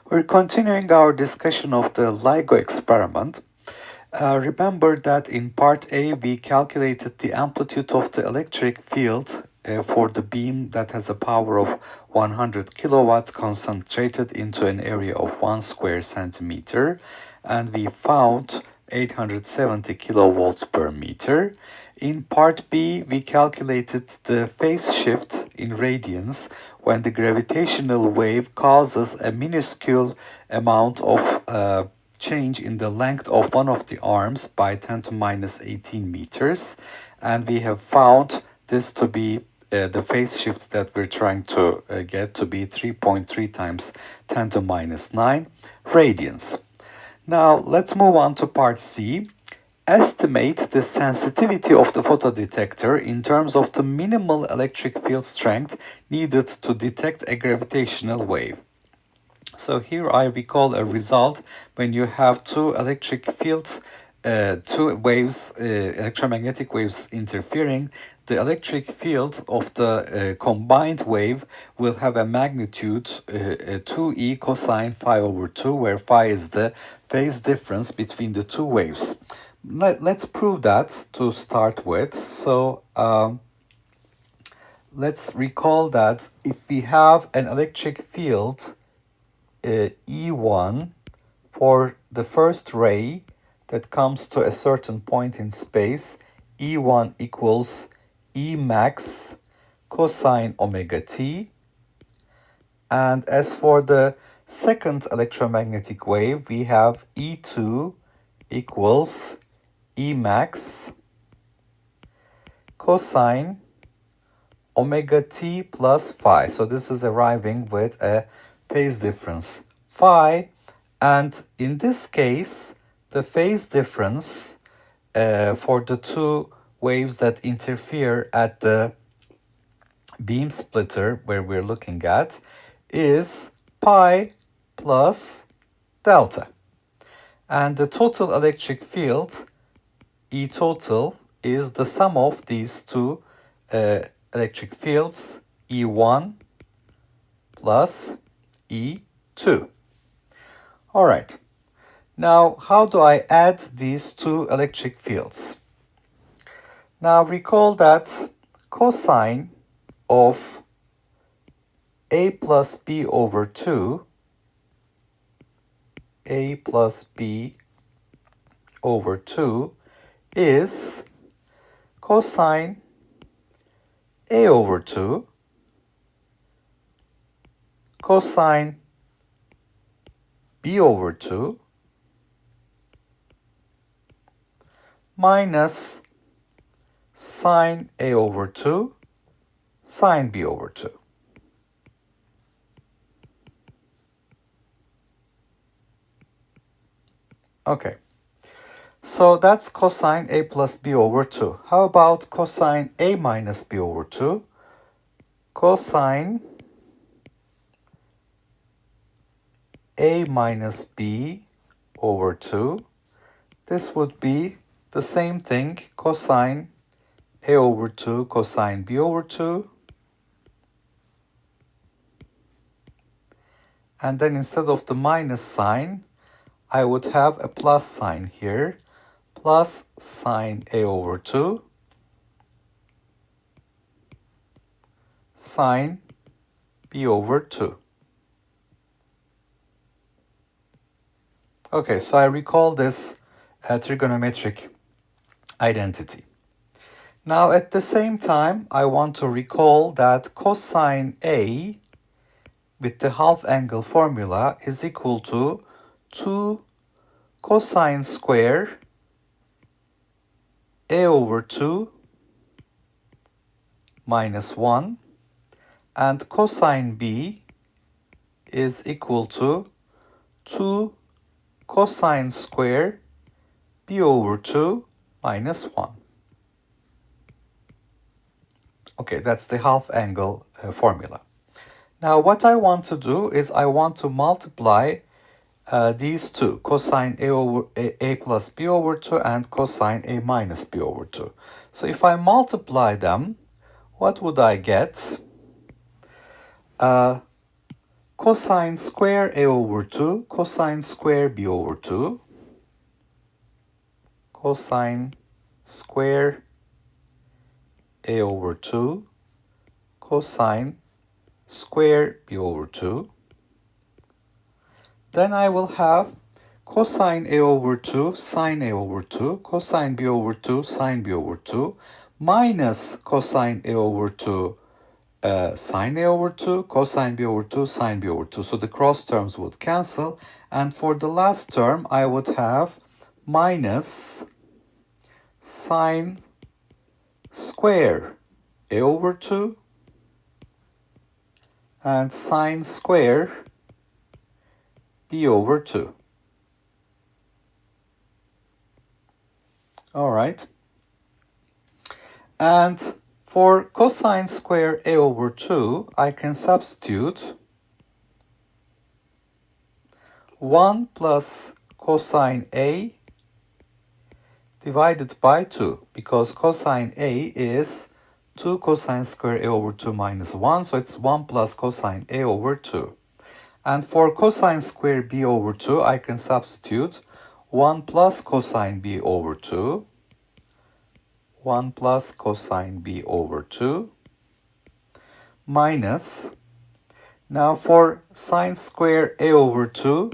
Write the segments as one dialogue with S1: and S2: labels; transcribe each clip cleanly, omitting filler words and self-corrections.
S1: We're continuing our discussion of the LIGO experiment. Remember that in part A we calculated the amplitude of the electric field for the beam that has a power of 100 kilowatts concentrated into an area of 1 square centimeter, and we found 870 kilovolts per meter. In part B, we calculated the phase shift in radians when the gravitational wave causes a minuscule amount of change in the length of one of the arms by 10 to minus 18 meters. And we have found this to be the phase shift that we're trying to get to be 3.3 times 10 to minus 9 radians. Now let's move on to part C. Estimate the sensitivity of the photodetector in terms of the minimal electric field strength needed to detect a gravitational wave. So here I recall a result when you have two electric fields, two waves, electromagnetic waves interfering. The electric field of the combined wave will have a magnitude 2e cosine phi over 2, where phi is the phase difference between the two waves. Let's prove that to start with. So let's recall that if we have an electric field E1 for the first ray that comes to a certain point in space, E1 equals E max cosine omega t. And as for the second electromagnetic wave, we have E2 equals E max cosine omega t plus phi. So this is arriving with a phase difference phi, and in this case the phase difference for the two waves that interfere at the beam splitter where we're looking at is pi plus delta, and the total electric field E total is the sum of these two electric fields, E1 plus E2. All right. Now, how do I add these two electric fields? Now, recall that cosine of A plus B over 2, A plus B over 2 is cosine A over 2 cosine B over 2 minus sine A over 2 sine B over 2. Okay, so that's cosine A plus B over 2. How about cosine A minus B over 2? Cosine A minus B over 2. This would be the same thing, cosine A over 2 cosine B over 2. And then instead of the minus sign, I would have a plus sign here, plus sine A over 2 sine B over 2. Okay, so I recall this trigonometric identity. Now at the same time, I want to recall that cosine A with the half angle formula is equal to 2 cosine square A over 2 minus 1, and cosine B is equal to 2 cosine square B over 2 minus 1. Okay, that's the half angle formula. Now what I want to do is I want to multiply these two, cosine A over A plus B over 2 and cosine A minus B over 2. So if I multiply them, what would I get? cosine square A over 2, cosine square B over 2, cosine square A over 2, cosine square B over 2. Then I will have cosine A over 2, sine A over 2, cosine B over 2, sine B over 2, minus cosine A over 2, sine A over 2, cosine B over 2, sine B over 2. So the cross terms would cancel. And for the last term, I would have minus sine square A over 2 and sine square B over 2. All right. And for cosine square A over 2, I can substitute 1 plus cosine A divided by 2, because cosine A is 2 cosine square A over 2 minus 1, so it's 1 plus cosine A over 2. And for cosine square B over 2, I can substitute 1 plus cosine B over 2, 1 plus cosine B over 2, minus, now for sine square A over 2,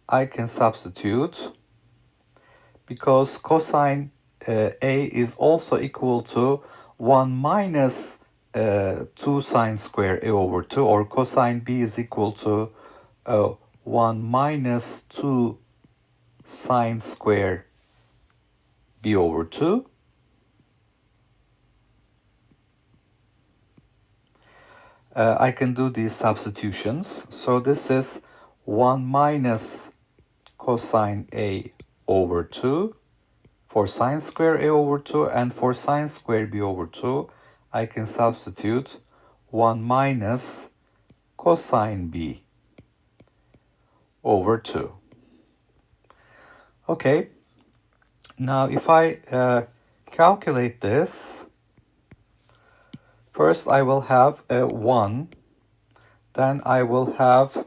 S1: I can substitute, because cosine A is also equal to 1 minus 2 sine square A over 2, or cosine B is equal to 1 minus 2 sine square B over 2. I can do these substitutions. So this is 1 minus cosine A over 2 for sine square A over 2, and for sine square B over 2, I can substitute 1 minus cosine B over 2. Okay, now if I calculate this, first I will have a 1, then I will have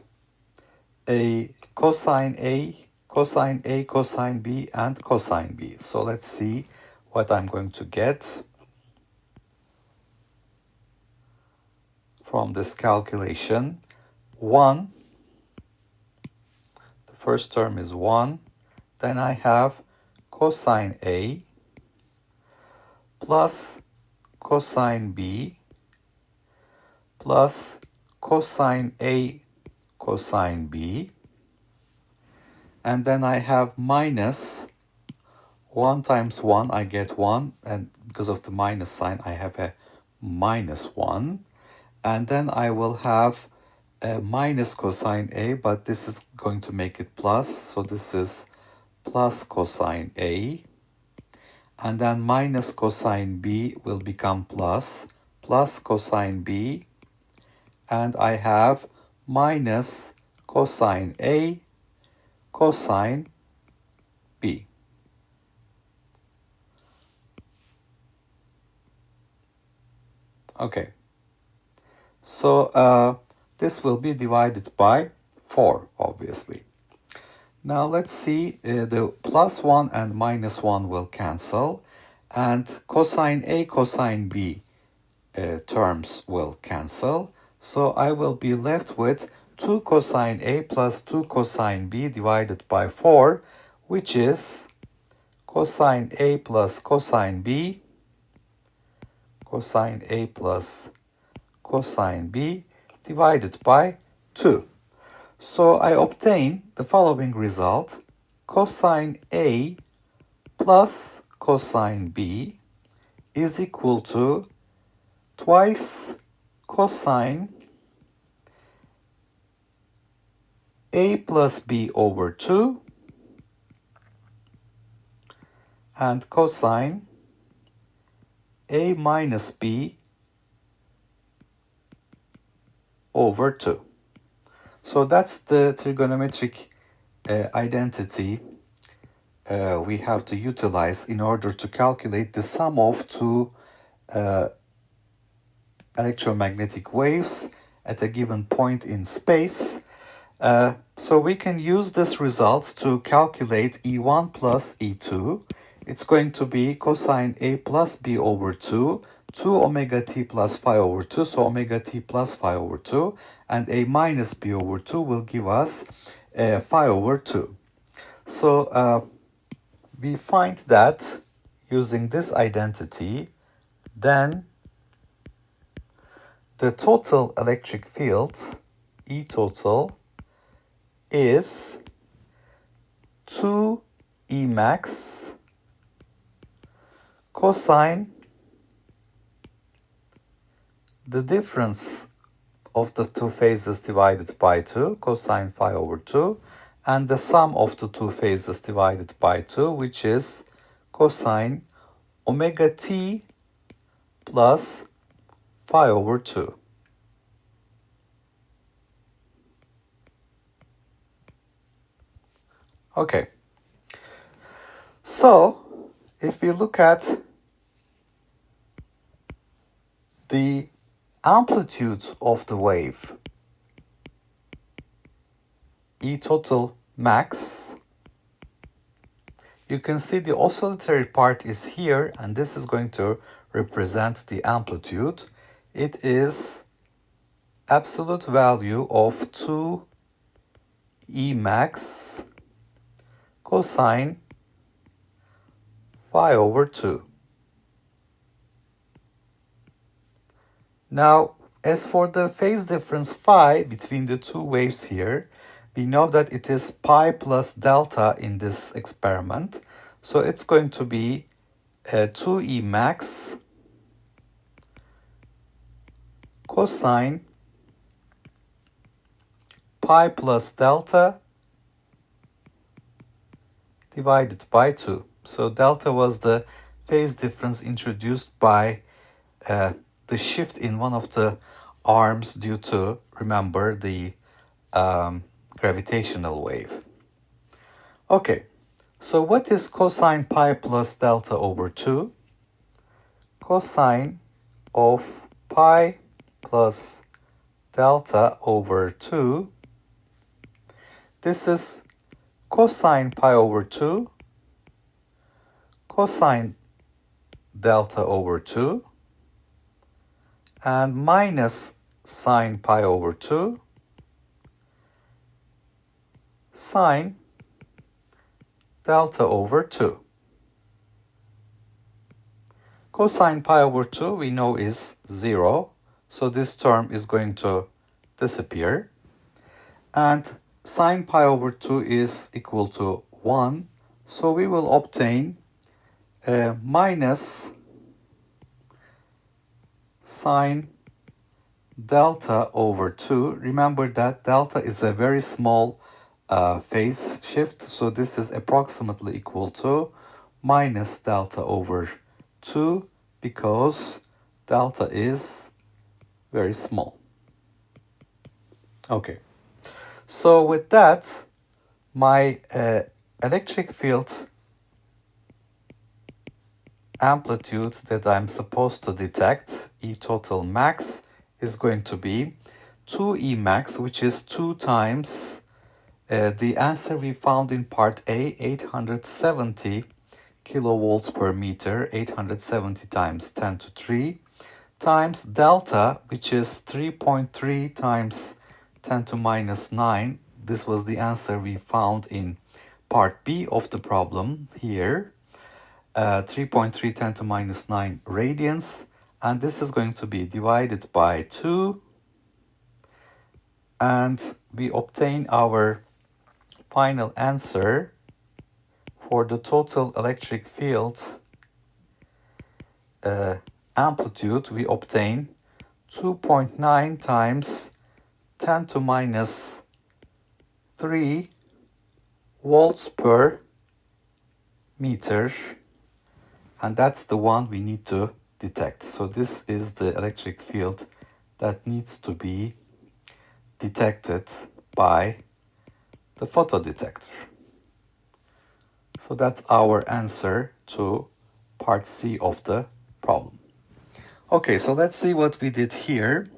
S1: a cosine A, cosine A, cosine B, and cosine B. So let's see what I'm going to get from this calculation. 1, the first term is 1, then I have cosine A plus cosine B plus cosine A cosine B, and then I have minus 1 times 1, I get 1, and because of the minus sign I have a minus 1, and then I will have a minus cosine A, but this is going to make it plus, so this is plus cosine A, and then minus cosine B will become plus cosine B, and I have minus cosine A cosine B. Okay, so this will be divided by 4, obviously. Now let's see, the plus 1 and minus 1 will cancel, and cosine A cosine B terms will cancel. So I will be left with 2 cosine A plus 2 cosine B divided by 4, which is cosine A plus cosine B, cosine A plus cosine B divided by 2. So I obtain the following result: cosine A plus cosine B is equal to twice cosine A plus B over 2 and cosine A minus B over 2. So that's the trigonometric identity we have to utilize in order to calculate the sum of two electromagnetic waves at a given point in space. So we can use this result to calculate E1 plus E2. It's going to be cosine A plus B over 2, 2 omega t plus phi over 2, so omega t plus phi over 2, and A minus B over 2 will give us phi over 2. So we find that using this identity, then the total electric field, E total, is 2 E max cosine the difference of the two phases divided by 2, cosine phi over 2, and the sum of the two phases divided by 2, which is cosine omega t plus phi over 2. Okay, so if we look at the amplitude of the wave, E total max, you can see the oscillatory part is here, and this is going to represent the amplitude. It is absolute value of 2 E max cosine phi over 2. Now, as for the phase difference phi between the two waves here, we know that it is pi plus delta in this experiment. So it's going to be 2E max cosine pi plus delta divided by 2. So delta was the phase difference introduced by the shift in one of the arms due to, remember, the gravitational wave. Okay, so what is cosine pi plus delta over 2? Cosine of pi plus delta over 2. This is cosine pi over 2, cosine delta over 2, and minus sine pi over 2, sine delta over 2. Cosine pi over 2 we know is 0, so this term is going to disappear. And sine pi over 2 is equal to 1, so we will obtain minus sine delta over 2. Remember that delta is a very small phase shift, so this is approximately equal to minus delta over 2 because delta is very small. Okay, so with that, my electric field amplitude that I'm supposed to detect, E total max, is going to be 2E max, which is 2 times the answer we found in part A, 870 kilovolts per meter, 870 times 10 to 3, times delta, which is 3.3 times 10 to minus 9. This was the answer we found in part B of the problem here. 3.3 10 to minus 9 radians, and this is going to be divided by 2, and we obtain our final answer for the total electric field amplitude. We obtain 2.9 times 10 to minus 3 volts per meter, and that's the one we need to detect. So this is the electric field that needs to be detected by the photodetector. So that's our answer to part C of the problem. Okay, so let's see what we did here.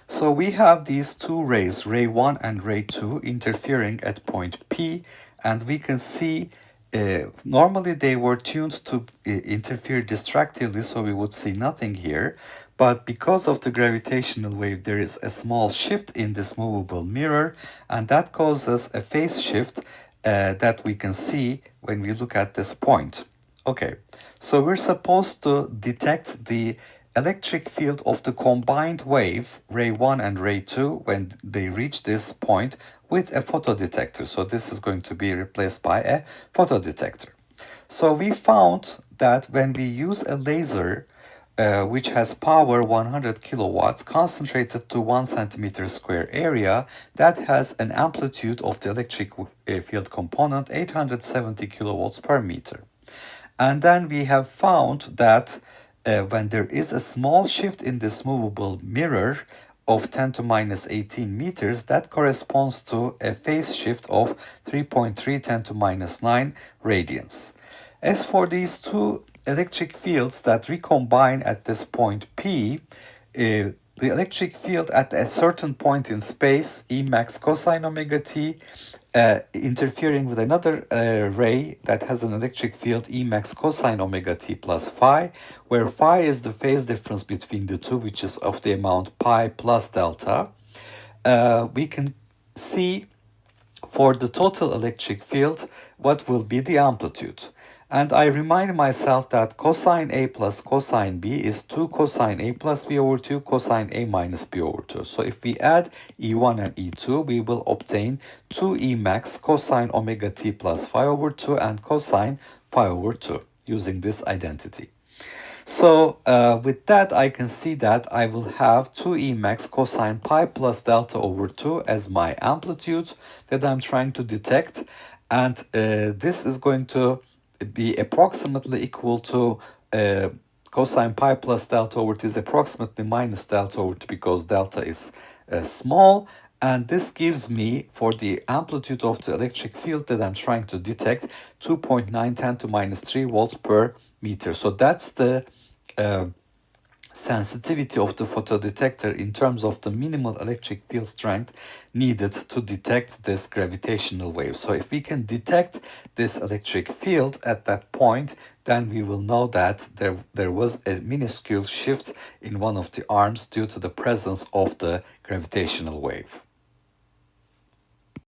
S1: So we have these two rays, ray 1 and ray 2, interfering at point P, and we can see normally they were tuned to interfere distractingly, so we would see nothing here. But because of the gravitational wave, there is a small shift in this movable mirror, and that causes a phase shift that we can see when we look at this point. Okay, so we're supposed to detect the electric field of the combined wave, ray 1 and ray 2, when they reach this point with a photodetector. So this is going to be replaced by a photodetector. So we found that when we use a laser which has power 100 kilowatts concentrated to 1 centimeter square area, that has an amplitude of the electric field component 870 kilowatts per meter. And then we have found that when there is a small shift in this movable mirror of 10 to minus 18 meters, that corresponds to a phase shift of 3.3 10 to minus 9 radians. As for these two electric fields that recombine at this point P, the electric field at a certain point in space, E max cosine omega t, interfering with another ray that has an electric field E max cosine omega t plus phi, where phi is the phase difference between the two, which is of the amount pi plus delta. We can see for the total electric field what will be the amplitude. And I remind myself that cosine A plus cosine B is 2 cosine A plus B over 2 cosine A minus B over 2. So if we add E1 and E2, we will obtain 2E max cosine omega t plus phi over 2 and cosine phi over 2 using this identity. So with that, I can see that I will have 2E max cosine pi plus delta over 2 as my amplitude that I'm trying to detect. And this is going to be approximately equal to cosine pi plus delta over 2 is approximately minus delta over 2 because delta is small. And this gives me, for the amplitude of the electric field that I'm trying to detect, 2.9 10 to minus 3 volts per meter. So that's the sensitivity of the photodetector in terms of the minimal electric field strength needed to detect this gravitational wave. So if we can detect this electric field at that point, then we will know that there was a minuscule shift in one of the arms due to the presence of the gravitational wave.